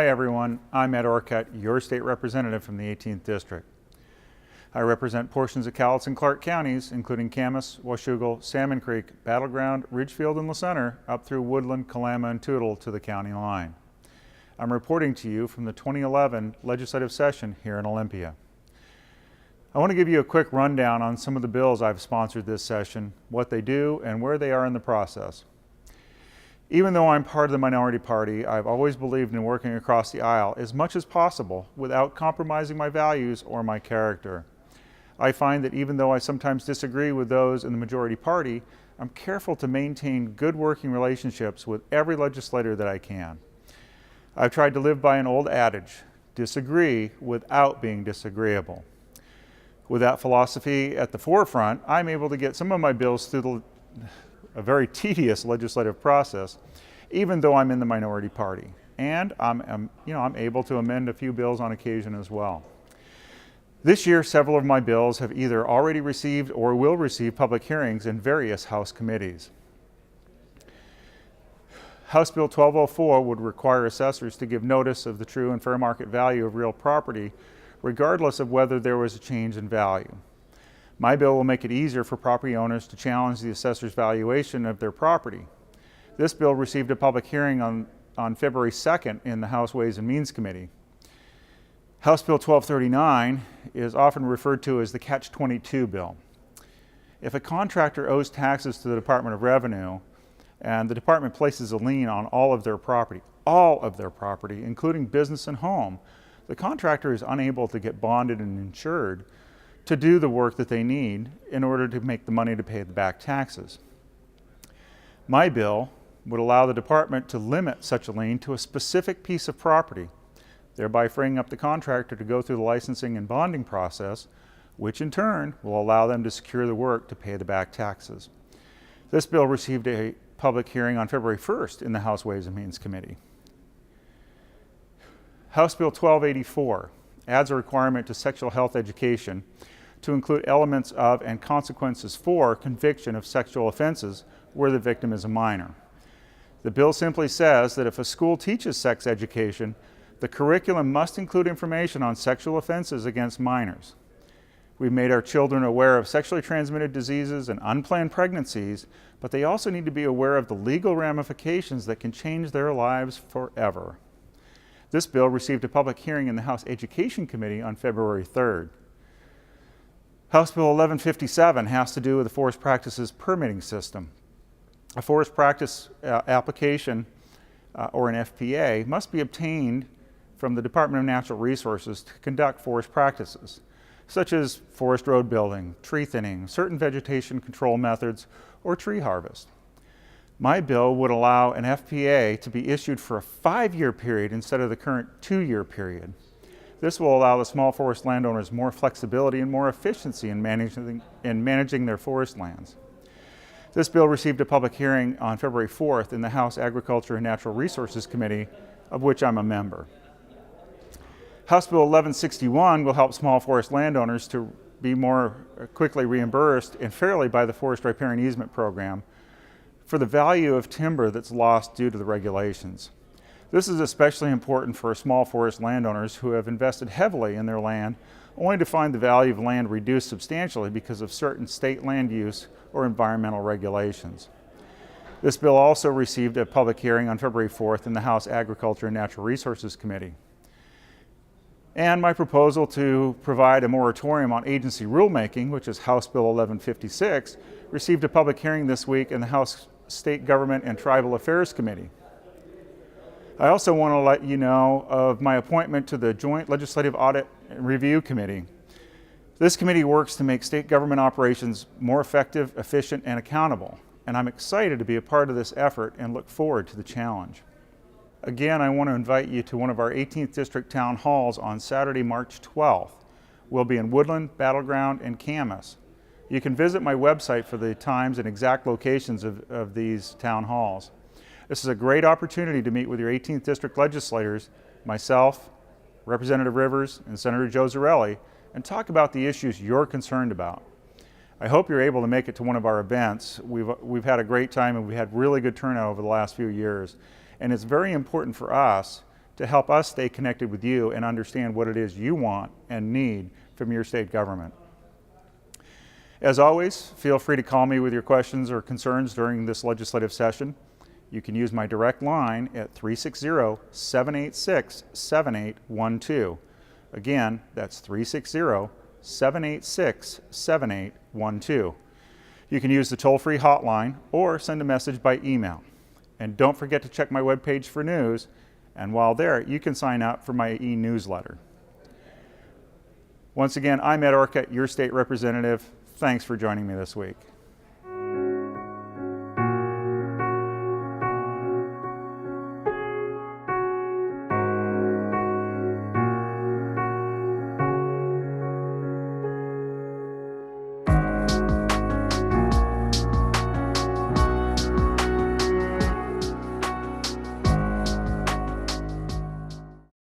Hi everyone, I'm Ed Orcutt, your state representative from the 18th District. I represent portions of Cowlitz and Clark counties, including Camas, Washougal, Salmon Creek, Battleground, Ridgefield, and La Center, up through Woodland, Kalama, and Toutle to the county line. I'm reporting to you from the 2011 legislative session here in Olympia. I want to give you a quick rundown on some of the bills I've sponsored this session, what they do, and where they are in the process. Even though I'm part of the minority party, I've always believed in working across the aisle as much as possible without compromising my values or my character. I find that even though I sometimes disagree with those in the majority party, I'm careful to maintain good working relationships with every legislator that I can. I've tried to live by an old adage, disagree without being disagreeable. With that philosophy at the forefront, I'm able to get some of my bills through a very tedious legislative process, even though I'm in the minority party. And I'm able to amend a few bills on occasion as well. This year, several of my bills have either already received or will receive public hearings in various House committees. House Bill 1204 would require assessors to give notice of the true and fair market value of real property, regardless of whether there was a change in value. My bill will make it easier for property owners to challenge the assessor's valuation of their property. This bill received a public hearing on February 2nd in the House Ways and Means Committee. House Bill 1239 is often referred to as the Catch-22 bill. If a contractor owes taxes to the Department of Revenue and the department places a lien on all of their property, including business and home, the contractor is unable to get bonded and insured to do the work that they need in order to make the money to pay the back taxes. My bill would allow the department to limit such a lien to a specific piece of property, thereby freeing up the contractor to go through the licensing and bonding process, which in turn will allow them to secure the work to pay the back taxes. This bill received a public hearing on February 1st in the House Ways and Means Committee. House Bill 1284 adds a requirement to sexual health education to include elements of and consequences for conviction of sexual offenses where the victim is a minor. The bill simply says that if a school teaches sex education, the curriculum must include information on sexual offenses against minors. We've made our children aware of sexually transmitted diseases and unplanned pregnancies, but they also need to be aware of the legal ramifications that can change their lives forever. This bill received a public hearing in the House Education Committee on February 3rd. House Bill 1157 has to do with the forest practices permitting system. A forest practice application, or an FPA, must be obtained from the Department of Natural Resources to conduct forest practices, such as forest road building, tree thinning, certain vegetation control methods, or tree harvest. My bill would allow an FPA to be issued for a 5-year period instead of the current 2-year period. This will allow the small forest landowners more flexibility and more efficiency in managing their forest lands. This bill received a public hearing on February 4th in the House Agriculture and Natural Resources Committee, of which I'm a member. House Bill 1161 will help small forest landowners to be more quickly reimbursed and fairly by the Forest Riparian Easement Program for the value of timber that's lost due to the regulations. This is especially important for small forest landowners who have invested heavily in their land only to find the value of land reduced substantially because of certain state land use or environmental regulations. This bill also received a public hearing on February 4th in the House Agriculture and Natural Resources Committee. And my proposal to provide a moratorium on agency rulemaking, which is House Bill 1156, received a public hearing this week in the House State Government and Tribal Affairs Committee. I also want to let you know of my appointment to the Joint Legislative Audit and Review Committee. This committee works to make state government operations more effective, efficient, and accountable. And I'm excited to be a part of this effort and look forward to the challenge. Again, I want to invite you to one of our 18th District Town Halls on Saturday, March 12th. We'll be in Woodland, Battleground, and Camas. You can visit my website for the times and exact locations of these town halls. This is a great opportunity to meet with your 18th District legislators, myself, Representative Rivers, and Senator Joe Zarelli, and talk about the issues you're concerned about. I hope you're able to make it to one of our events. We've had a great time and we've had really good turnout over the last few years. And it's very important for us to help us stay connected with you and understand what it is you want and need from your state government. As always, feel free to call me with your questions or concerns during this legislative session. You can use my direct line at 360-786-7812. Again, that's 360-786-7812. You can use the toll-free hotline or send a message by email. And don't forget to check my webpage for news, and while there, you can sign up for my e-newsletter. Once again, I'm Ed Orcutt, your state representative. Thanks for joining me this week.